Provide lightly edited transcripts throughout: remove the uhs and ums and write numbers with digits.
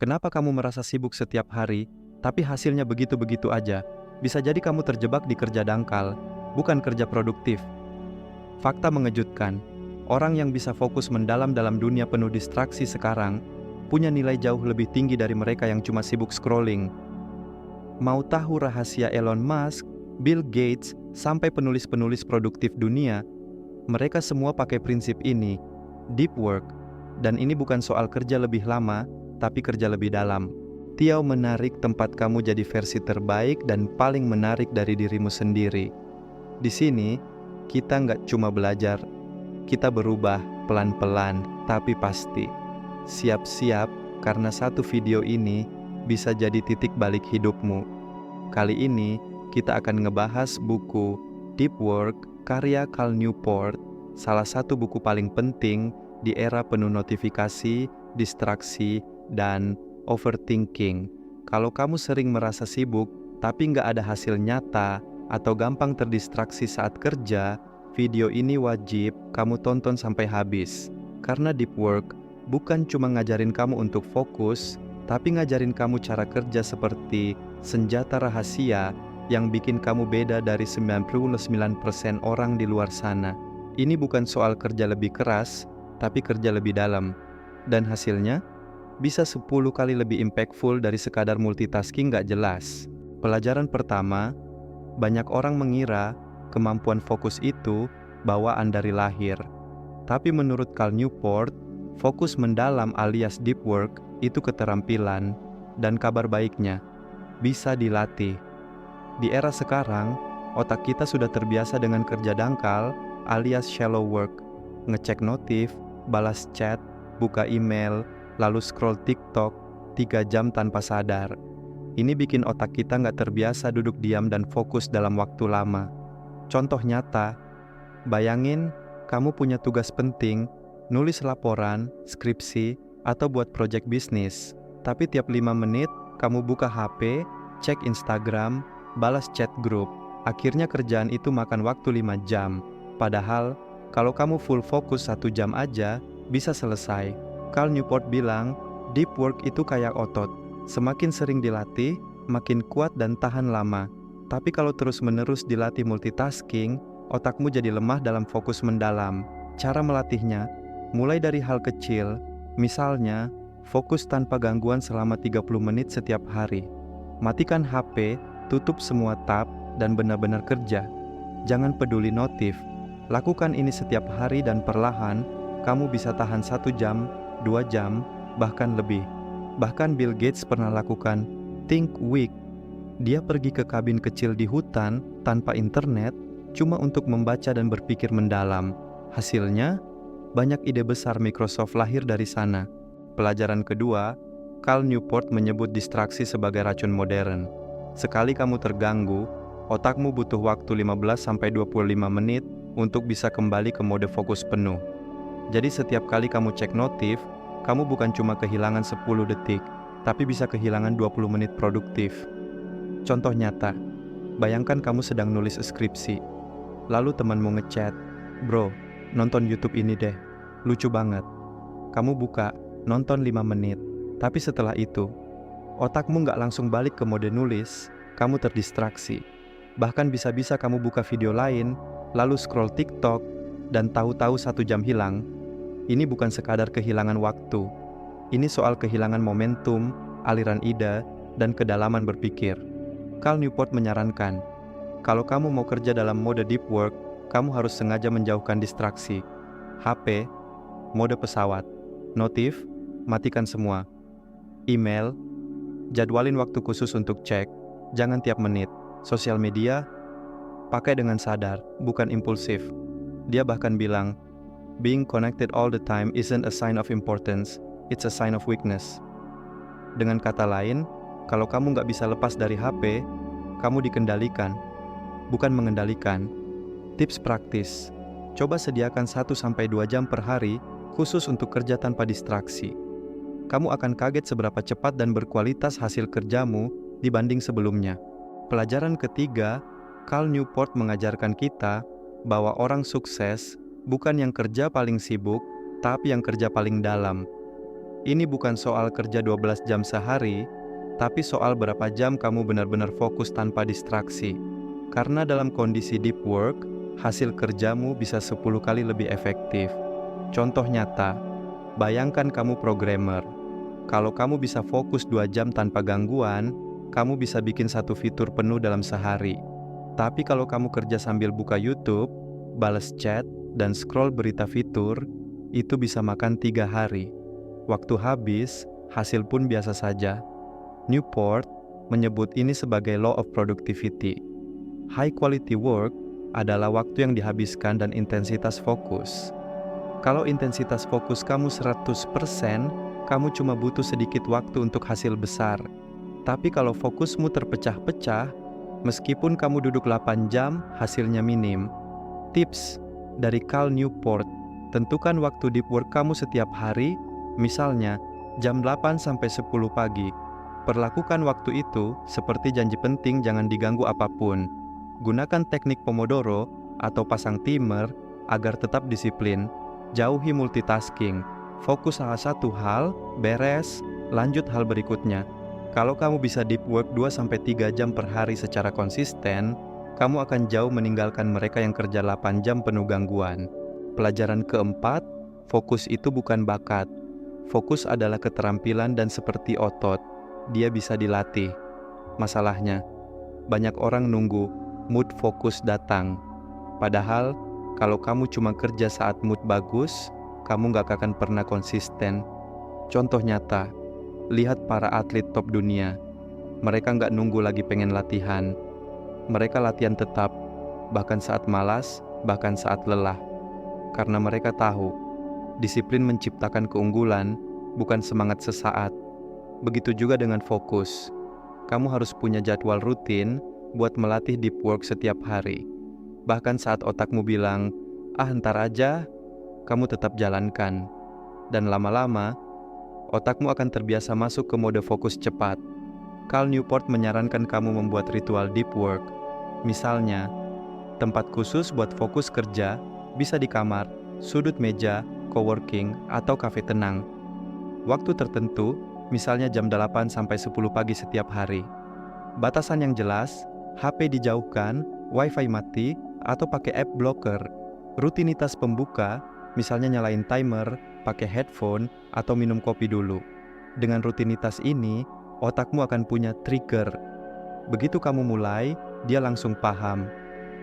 Kenapa kamu merasa sibuk setiap hari, tapi hasilnya begitu-begitu aja? Bisa jadi kamu terjebak di kerja dangkal, bukan kerja produktif. Fakta mengejutkan, orang yang bisa fokus mendalam dalam dunia penuh distraksi sekarang, punya nilai jauh lebih tinggi dari mereka yang cuma sibuk scrolling. Mau tahu rahasia Elon Musk, Bill Gates, sampai penulis-penulis produktif dunia? Mereka semua pakai prinsip ini, deep work. Dan ini bukan soal kerja lebih lama, tapi kerja lebih dalam. Tiao menarik tempat kamu jadi versi terbaik dan paling menarik dari dirimu sendiri. Di sini, kita nggak cuma belajar, kita berubah pelan-pelan, tapi pasti. Siap-siap, karena satu video ini bisa jadi titik balik hidupmu. Kali ini, kita akan ngebahas buku Deep Work, karya Cal Newport, salah satu buku paling penting di era penuh notifikasi, distraksi, dan overthinking. Kalau kamu sering merasa sibuk, tapi nggak ada hasil nyata, atau gampang terdistraksi saat kerja, video ini wajib kamu tonton sampai habis. Karena Deep Work bukan cuma ngajarin kamu untuk fokus, tapi ngajarin kamu cara kerja seperti senjata rahasia yang bikin kamu beda dari 99% orang di luar sana. Ini bukan soal kerja lebih keras, tapi kerja lebih dalam. Dan hasilnya bisa 10 kali lebih impactful dari sekadar multitasking gak jelas. Pelajaran pertama, banyak orang mengira kemampuan fokus itu bawaan dari lahir. Tapi menurut Cal Newport, fokus mendalam alias deep work itu keterampilan, dan kabar baiknya, bisa dilatih. Di era sekarang, otak kita sudah terbiasa dengan kerja dangkal alias shallow work, ngecek notif, balas chat, buka email, lalu scroll TikTok 3 jam tanpa sadar. Ini bikin otak kita nggak terbiasa duduk diam dan fokus dalam waktu lama. Contoh nyata, bayangin kamu punya tugas penting, nulis laporan, skripsi, atau buat proyek bisnis. Tapi tiap 5 menit, kamu buka HP, cek Instagram, balas chat grup. Akhirnya kerjaan itu makan waktu 5 jam. Padahal, kalau kamu full fokus 1 jam aja, bisa selesai. Cal Newport bilang, deep work itu kayak otot. Semakin sering dilatih, makin kuat dan tahan lama. Tapi kalau terus-menerus dilatih multitasking, otakmu jadi lemah dalam fokus mendalam. Cara melatihnya, mulai dari hal kecil, misalnya, fokus tanpa gangguan selama 30 menit setiap hari. Matikan HP, tutup semua tab, dan benar-benar kerja. Jangan peduli notif. Lakukan ini setiap hari dan perlahan, kamu bisa tahan 1 jam, 2 jam, bahkan lebih. Bahkan Bill Gates pernah lakukan Think Week. Dia pergi ke kabin kecil di hutan tanpa internet, cuma untuk membaca dan berpikir mendalam. Hasilnya, banyak ide besar Microsoft lahir dari sana. Pelajaran kedua, Cal Newport menyebut distraksi sebagai racun modern. Sekali kamu terganggu, otakmu butuh waktu 15-25 menit untuk bisa kembali ke mode fokus penuh. Jadi setiap kali kamu cek notif, kamu bukan cuma kehilangan 10 detik, tapi bisa kehilangan 20 menit produktif. Contoh nyata, bayangkan kamu sedang nulis skripsi, lalu temanmu ngechat, "Bro, nonton YouTube ini deh, lucu banget." Kamu buka, nonton 5 menit, tapi setelah itu, otakmu nggak langsung balik ke mode nulis, kamu terdistraksi. Bahkan bisa-bisa kamu buka video lain, lalu scroll TikTok, dan tahu-tahu 1 jam hilang. Ini bukan sekadar kehilangan waktu. Ini soal kehilangan momentum, aliran ide, dan kedalaman berpikir. Cal Newport menyarankan, kalau kamu mau kerja dalam mode deep work, kamu harus sengaja menjauhkan distraksi. HP, mode pesawat. Notif, matikan semua. Email, jadwalin waktu khusus untuk cek, jangan tiap menit. Sosial media, pakai dengan sadar, bukan impulsif. Dia bahkan bilang, being connected all the time isn't a sign of importance, it's a sign of weakness. Dengan kata lain, kalau kamu nggak bisa lepas dari HP, kamu dikendalikan, bukan mengendalikan. Tips praktis, coba sediakan 1-2 jam per hari khusus untuk kerja tanpa distraksi. Kamu akan kaget seberapa cepat dan berkualitas hasil kerjamu dibanding sebelumnya. Pelajaran ketiga, Cal Newport mengajarkan kita bahwa orang sukses bukan yang kerja paling sibuk, tapi yang kerja paling dalam. Ini bukan soal kerja 12 jam sehari, tapi soal berapa jam kamu benar-benar fokus tanpa distraksi. Karena dalam kondisi deep work, hasil kerjamu bisa 10 kali lebih efektif. Contoh nyata, bayangkan kamu programmer. Kalau kamu bisa fokus 2 jam tanpa gangguan, kamu bisa bikin satu fitur penuh dalam sehari. Tapi kalau kamu kerja sambil buka YouTube, balas chat, dan scroll berita fitur, itu bisa makan 3 hari. Waktu habis, hasil pun biasa saja. Newport menyebut ini sebagai law of productivity. High quality work adalah waktu yang dihabiskan dan intensitas fokus. Kalau intensitas fokus kamu 100%, kamu cuma butuh sedikit waktu untuk hasil besar. Tapi kalau fokusmu terpecah-pecah, meskipun kamu duduk 8 jam, hasilnya minim. Tips dari Cal Newport, tentukan waktu deep work kamu setiap hari, misalnya jam 8 sampai 10 pagi. Perlakukan waktu itu seperti janji penting, jangan diganggu apapun. Gunakan teknik Pomodoro atau pasang timer agar tetap disiplin. Jauhi multitasking. Fokus salah satu hal, beres, lanjut hal berikutnya. Kalau kamu bisa deep work 2-3 jam per hari secara konsisten, kamu akan jauh meninggalkan mereka yang kerja 8 jam penuh gangguan. Pelajaran keempat, fokus itu bukan bakat. Fokus adalah keterampilan dan seperti otot, dia bisa dilatih. Masalahnya, banyak orang nunggu mood fokus datang. Padahal, kalau kamu cuma kerja saat mood bagus, kamu gak akan pernah konsisten. Contoh nyata, lihat para atlet top dunia. Mereka gak nunggu lagi pengen latihan. Mereka latihan tetap, bahkan saat malas, bahkan saat lelah. Karena mereka tahu, disiplin menciptakan keunggulan, bukan semangat sesaat. Begitu juga dengan fokus. Kamu harus punya jadwal rutin buat melatih deep work setiap hari. Bahkan saat otakmu bilang, ntar aja, kamu tetap jalankan. Dan lama-lama, otakmu akan terbiasa masuk ke mode fokus cepat. Cal Newport menyarankan kamu membuat ritual deep work. Misalnya, tempat khusus buat fokus kerja bisa di kamar, sudut meja, coworking, atau kafe tenang. Waktu tertentu, misalnya jam 8 sampai 10 pagi setiap hari. Batasan yang jelas, HP dijauhkan, Wi-Fi mati, atau pakai app blocker. Rutinitas pembuka, misalnya nyalain timer, pakai headphone, atau minum kopi dulu. Dengan rutinitas ini, otakmu akan punya trigger. Begitu kamu mulai, dia langsung paham.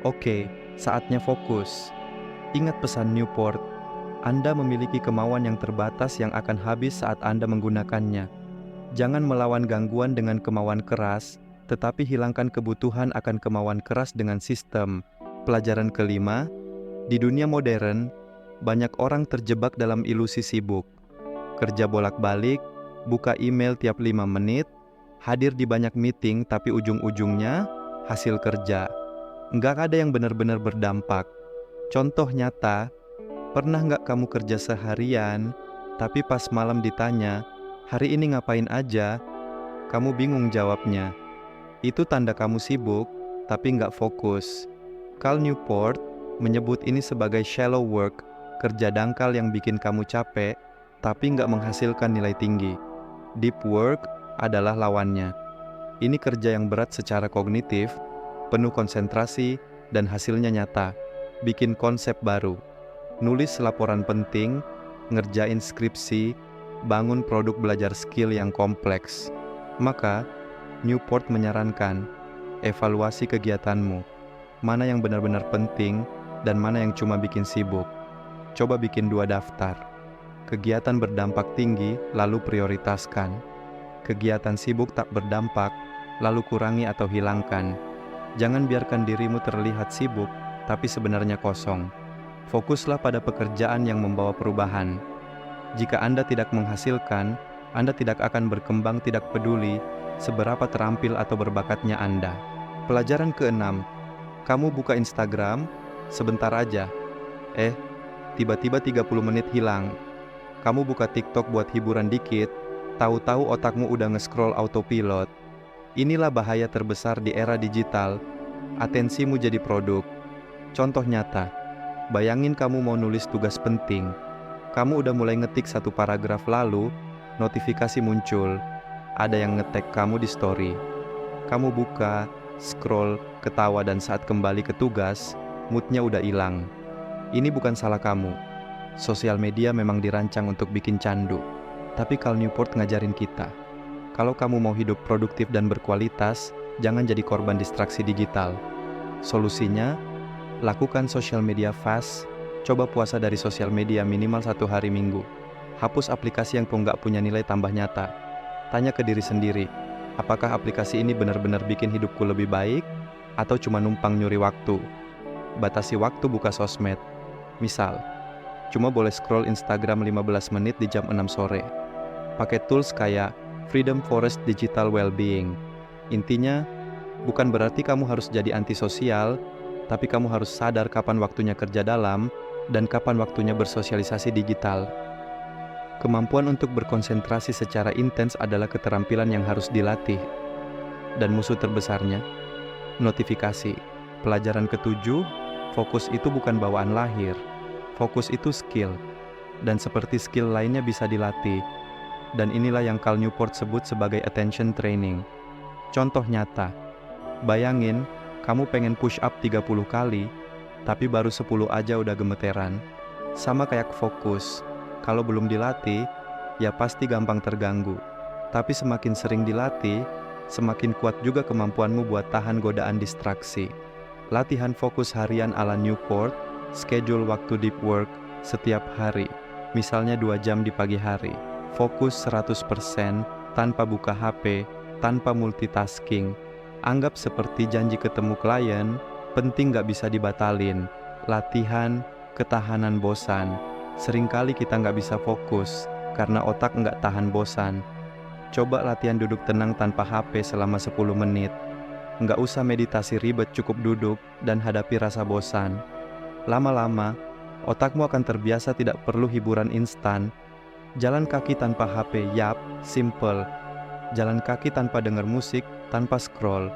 Oke, saatnya fokus. Ingat pesan Newport, Anda memiliki kemauan yang terbatas yang akan habis saat Anda menggunakannya. Jangan melawan gangguan dengan kemauan keras, tetapi hilangkan kebutuhan akan kemauan keras dengan sistem. Pelajaran kelima, di dunia modern, banyak orang terjebak dalam ilusi sibuk. Kerja bolak-balik, buka email tiap 5 menit, hadir di banyak meeting tapi ujung-ujungnya hasil kerja. Nggak ada yang benar-benar berdampak. Contoh nyata, pernah nggak kamu kerja seharian, tapi pas malam ditanya, hari ini ngapain aja? Kamu bingung jawabnya. Itu tanda kamu sibuk, tapi nggak fokus. Cal Newport menyebut ini sebagai shallow work, kerja dangkal yang bikin kamu capek, tapi nggak menghasilkan nilai tinggi. Deep work adalah lawannya. Ini kerja yang berat secara kognitif, penuh konsentrasi, dan hasilnya nyata. Bikin konsep baru, nulis laporan penting, ngerjain skripsi, bangun produk belajar skill yang kompleks. Maka, Newport menyarankan, evaluasi kegiatanmu. Mana yang benar-benar penting dan mana yang cuma bikin sibuk. Coba bikin 2 daftar. Kegiatan berdampak tinggi, lalu prioritaskan. Kegiatan sibuk tak berdampak, lalu kurangi atau hilangkan. Jangan biarkan dirimu terlihat sibuk, tapi sebenarnya kosong. Fokuslah pada pekerjaan yang membawa perubahan. Jika Anda tidak menghasilkan, Anda tidak akan berkembang, tidak peduli seberapa terampil atau berbakatnya Anda. Pelajaran keenam, kamu buka Instagram, sebentar aja. Tiba-tiba 30 menit hilang. Kamu buka TikTok buat hiburan dikit, tahu-tahu otakmu udah nge-scroll autopilot. Inilah bahaya terbesar di era digital. Atensimu jadi produk. Contoh nyata, bayangin kamu mau nulis tugas penting. Kamu udah mulai ngetik 1 paragraf lalu, notifikasi muncul, ada yang nge-tag kamu di story. Kamu buka, scroll, ketawa dan saat kembali ke tugas, moodnya udah hilang. Ini bukan salah kamu. Sosial media memang dirancang untuk bikin candu. Tapi Cal Newport ngajarin kita, kalau kamu mau hidup produktif dan berkualitas, jangan jadi korban distraksi digital. Solusinya, lakukan social media fast, coba puasa dari sosial media minimal 1 hari minggu. Hapus aplikasi yang nggak punya nilai tambah nyata. Tanya ke diri sendiri, apakah aplikasi ini benar-benar bikin hidupku lebih baik, atau cuma numpang nyuri waktu? Batasi waktu buka sosmed. Misal, cuma boleh scroll Instagram 15 menit di jam 6 sore. Pakai tools kayak Freedom Forest Digital Wellbeing. Intinya, bukan berarti kamu harus jadi antisosial, tapi kamu harus sadar kapan waktunya kerja dalam dan kapan waktunya bersosialisasi digital. Kemampuan untuk berkonsentrasi secara intens adalah keterampilan yang harus dilatih. Dan musuh terbesarnya, notifikasi. Pelajaran ke-7, fokus itu bukan bawaan lahir. Fokus itu skill. Dan seperti skill lainnya bisa dilatih. Dan inilah yang Cal Newport sebut sebagai attention training. Contoh nyata, bayangin kamu pengen push up 30 kali, tapi baru 10 aja udah gemeteran. Sama kayak fokus, kalau belum dilatih, ya pasti gampang terganggu. Tapi semakin sering dilatih, semakin kuat juga kemampuanmu buat tahan godaan distraksi. Latihan fokus harian ala Newport, schedule waktu deep work setiap hari. Misalnya 2 jam di pagi hari. Fokus 100%, tanpa buka HP, tanpa multitasking. Anggap seperti janji ketemu klien, penting gak bisa dibatalin. Latihan, ketahanan bosan. Seringkali kita gak bisa fokus, karena otak gak tahan bosan. Coba latihan duduk tenang tanpa HP selama 10 menit. Gak usah meditasi ribet, cukup duduk dan hadapi rasa bosan. Lama-lama, otakmu akan terbiasa tidak perlu hiburan instan. Jalan kaki tanpa HP, yap, simple. Jalan kaki tanpa dengar musik, tanpa scroll.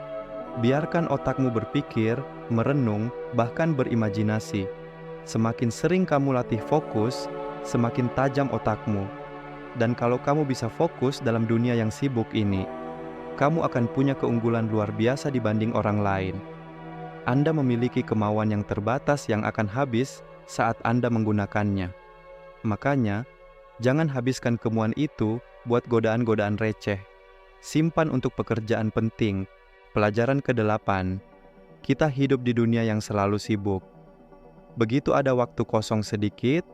Biarkan otakmu berpikir, merenung, bahkan berimajinasi. Semakin sering kamu latih fokus, semakin tajam otakmu. Dan kalau kamu bisa fokus dalam dunia yang sibuk ini, kamu akan punya keunggulan luar biasa dibanding orang lain. Anda memiliki kemauan yang terbatas yang akan habis saat Anda menggunakannya. Makanya, jangan habiskan kemauan itu buat godaan-godaan receh. Simpan untuk pekerjaan penting. Pelajaran ke-8. Kita hidup di dunia yang selalu sibuk. Begitu ada waktu kosong sedikit,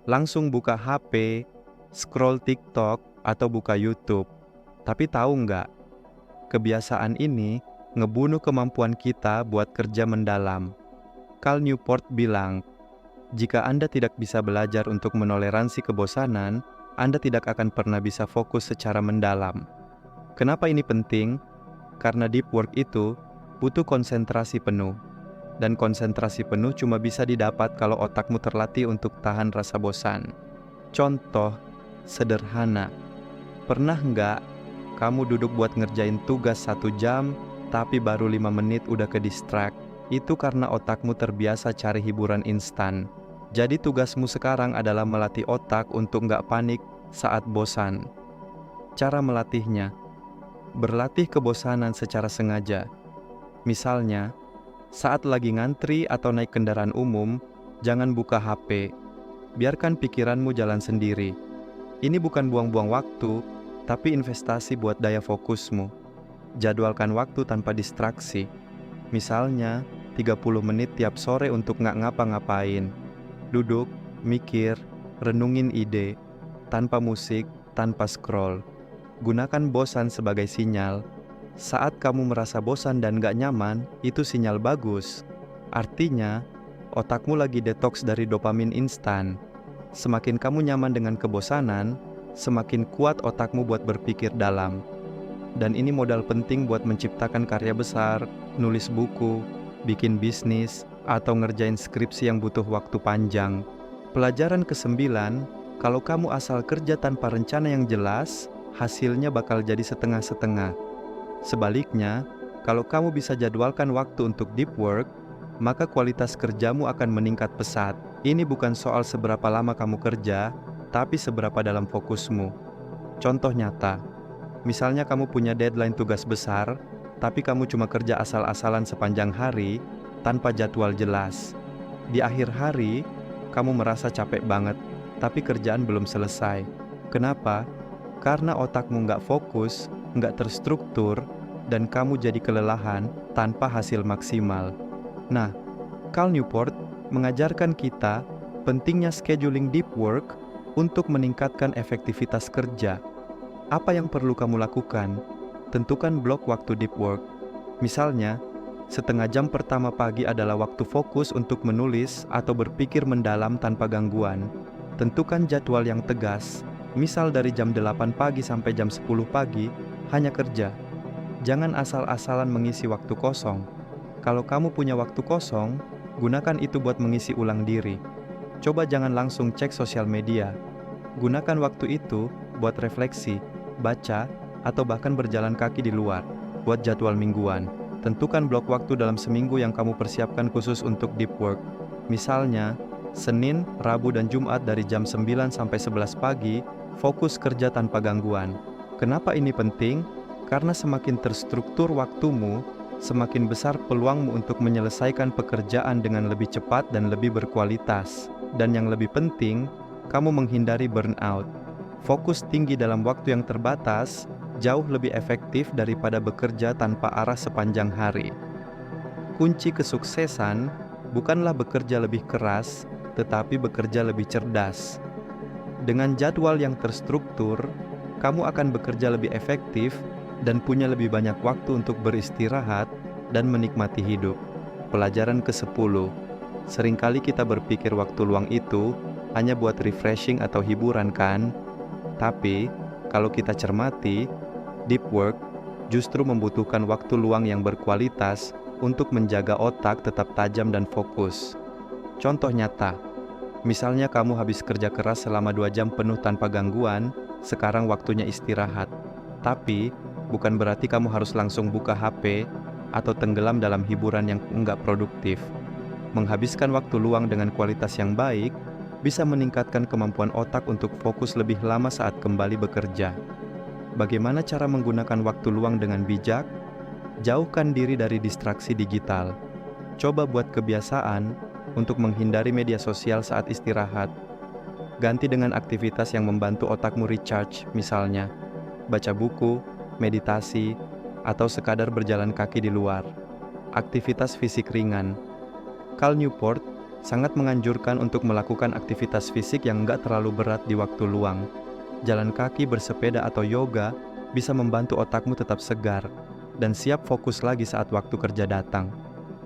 langsung buka HP, scroll TikTok, atau buka YouTube. Tapi tahu nggak? Kebiasaan ini ngebunuh kemampuan kita buat kerja mendalam. Cal Newport bilang, jika Anda tidak bisa belajar untuk menoleransi kebosanan, Anda tidak akan pernah bisa fokus secara mendalam. Kenapa ini penting? Karena deep work itu butuh konsentrasi penuh. Dan konsentrasi penuh cuma bisa didapat kalau otakmu terlatih untuk tahan rasa bosan. Contoh sederhana. Pernah nggak kamu duduk buat ngerjain tugas 1 jam, tapi baru 5 menit udah ke distract? Itu karena otakmu terbiasa cari hiburan instan. Jadi tugasmu sekarang adalah melatih otak untuk nggak panik saat bosan. Cara melatihnya, berlatih kebosanan secara sengaja. Misalnya, saat lagi ngantri atau naik kendaraan umum, jangan buka HP. Biarkan pikiranmu jalan sendiri. Ini bukan buang-buang waktu, tapi investasi buat daya fokusmu. Jadwalkan waktu tanpa distraksi. Misalnya, 30 menit tiap sore untuk nggak ngapa-ngapain. Duduk, mikir, renungin ide, tanpa musik, tanpa scroll. Gunakan bosan sebagai sinyal. Saat kamu merasa bosan dan gak nyaman, itu sinyal bagus. Artinya, otakmu lagi detoks dari dopamin instan. Semakin kamu nyaman dengan kebosanan, semakin kuat otakmu buat berpikir dalam. Dan ini modal penting buat menciptakan karya besar, nulis buku, bikin bisnis, atau ngerjain skripsi yang butuh waktu panjang. Pelajaran ke-9, kalau kamu asal kerja tanpa rencana yang jelas, hasilnya bakal jadi setengah-setengah. Sebaliknya, kalau kamu bisa jadwalkan waktu untuk deep work, maka kualitas kerjamu akan meningkat pesat. Ini bukan soal seberapa lama kamu kerja, tapi seberapa dalam fokusmu. Contoh nyata, misalnya kamu punya deadline tugas besar, tapi kamu cuma kerja asal-asalan sepanjang hari tanpa jadwal jelas. Di akhir hari, kamu merasa capek banget, tapi kerjaan belum selesai. Kenapa? Karena otakmu nggak fokus, nggak terstruktur, dan kamu jadi kelelahan tanpa hasil maksimal. Nah, Cal Newport mengajarkan kita pentingnya scheduling deep work untuk meningkatkan efektivitas kerja. Apa yang perlu kamu lakukan? Tentukan blok waktu deep work. Misalnya, setengah jam pertama pagi adalah waktu fokus untuk menulis atau berpikir mendalam tanpa gangguan. Tentukan jadwal yang tegas, misal dari jam 8 pagi sampai jam 10 pagi, hanya kerja. Jangan asal-asalan mengisi waktu kosong. Kalau kamu punya waktu kosong, gunakan itu buat mengisi ulang diri. Coba jangan langsung cek sosial media. Gunakan waktu itu buat refleksi, baca, atau bahkan berjalan kaki di luar. Buat jadwal mingguan. Tentukan blok waktu dalam seminggu yang kamu persiapkan khusus untuk deep work. Misalnya, Senin, Rabu, dan Jumat dari jam 9 sampai 11 pagi, fokus kerja tanpa gangguan. Kenapa ini penting? Karena semakin terstruktur waktumu, semakin besar peluangmu untuk menyelesaikan pekerjaan dengan lebih cepat dan lebih berkualitas. Dan yang lebih penting, kamu menghindari burnout. Fokus tinggi dalam waktu yang terbatas jauh lebih efektif daripada bekerja tanpa arah sepanjang hari. Kunci kesuksesan bukanlah bekerja lebih keras, tetapi bekerja lebih cerdas. Dengan jadwal yang terstruktur, kamu akan bekerja lebih efektif dan punya lebih banyak waktu untuk beristirahat dan menikmati hidup. Pelajaran ke-10. Seringkali kita berpikir waktu luang itu hanya buat refreshing atau hiburan kan? Tapi, kalau kita cermati, deep work justru membutuhkan waktu luang yang berkualitas untuk menjaga otak tetap tajam dan fokus. Contoh nyata, misalnya kamu habis kerja keras selama 2 jam penuh tanpa gangguan, sekarang waktunya istirahat. Tapi, bukan berarti kamu harus langsung buka HP atau tenggelam dalam hiburan yang enggak produktif. Menghabiskan waktu luang dengan kualitas yang baik bisa meningkatkan kemampuan otak untuk fokus lebih lama saat kembali bekerja. Bagaimana cara menggunakan waktu luang dengan bijak? Jauhkan diri dari distraksi digital. Coba buat kebiasaan untuk menghindari media sosial saat istirahat. Ganti dengan aktivitas yang membantu otakmu recharge, misalnya baca buku, meditasi, atau sekadar berjalan kaki di luar. Aktivitas fisik ringan. Cal Newport sangat menganjurkan untuk melakukan aktivitas fisik yang enggak terlalu berat di waktu luang. Jalan kaki, bersepeda, atau yoga bisa membantu otakmu tetap segar dan siap fokus lagi saat waktu kerja datang.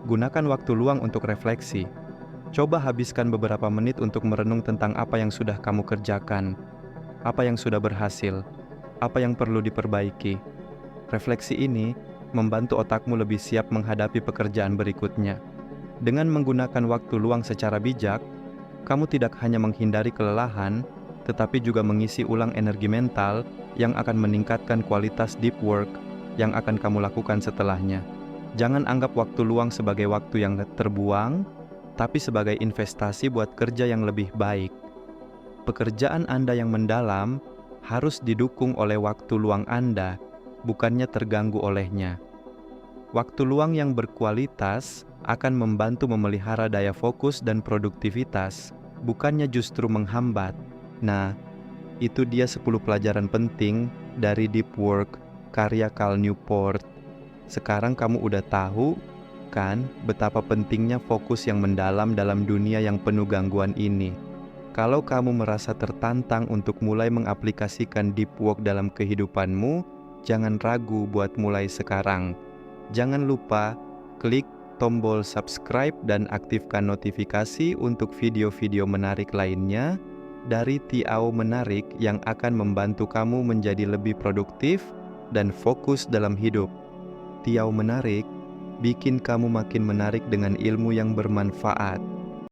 Gunakan waktu luang untuk refleksi. Coba habiskan beberapa menit untuk merenung tentang apa yang sudah kamu kerjakan, apa yang sudah berhasil, apa yang perlu diperbaiki. Refleksi ini membantu otakmu lebih siap menghadapi pekerjaan berikutnya. Dengan menggunakan waktu luang secara bijak, kamu tidak hanya menghindari kelelahan, tetapi juga mengisi ulang energi mental yang akan meningkatkan kualitas deep work yang akan kamu lakukan setelahnya. Jangan anggap waktu luang sebagai waktu yang terbuang, tapi sebagai investasi buat kerja yang lebih baik. Pekerjaan Anda yang mendalam harus didukung oleh waktu luang Anda, bukannya terganggu olehnya. Waktu luang yang berkualitas akan membantu memelihara daya fokus dan produktivitas, bukannya justru menghambat. Nah, itu dia 10 pelajaran penting dari Deep Work, karya Cal Newport. Sekarang kamu udah tahu, kan, betapa pentingnya fokus yang mendalam dalam dunia yang penuh gangguan ini. Kalau kamu merasa tertantang untuk mulai mengaplikasikan Deep Work dalam kehidupanmu, jangan ragu buat mulai sekarang. Jangan lupa klik tombol subscribe dan aktifkan notifikasi untuk video-video menarik lainnya dari Tiao Menarik yang akan membantu kamu menjadi lebih produktif dan fokus dalam hidup. Tiao Menarik bikin kamu makin menarik dengan ilmu yang bermanfaat.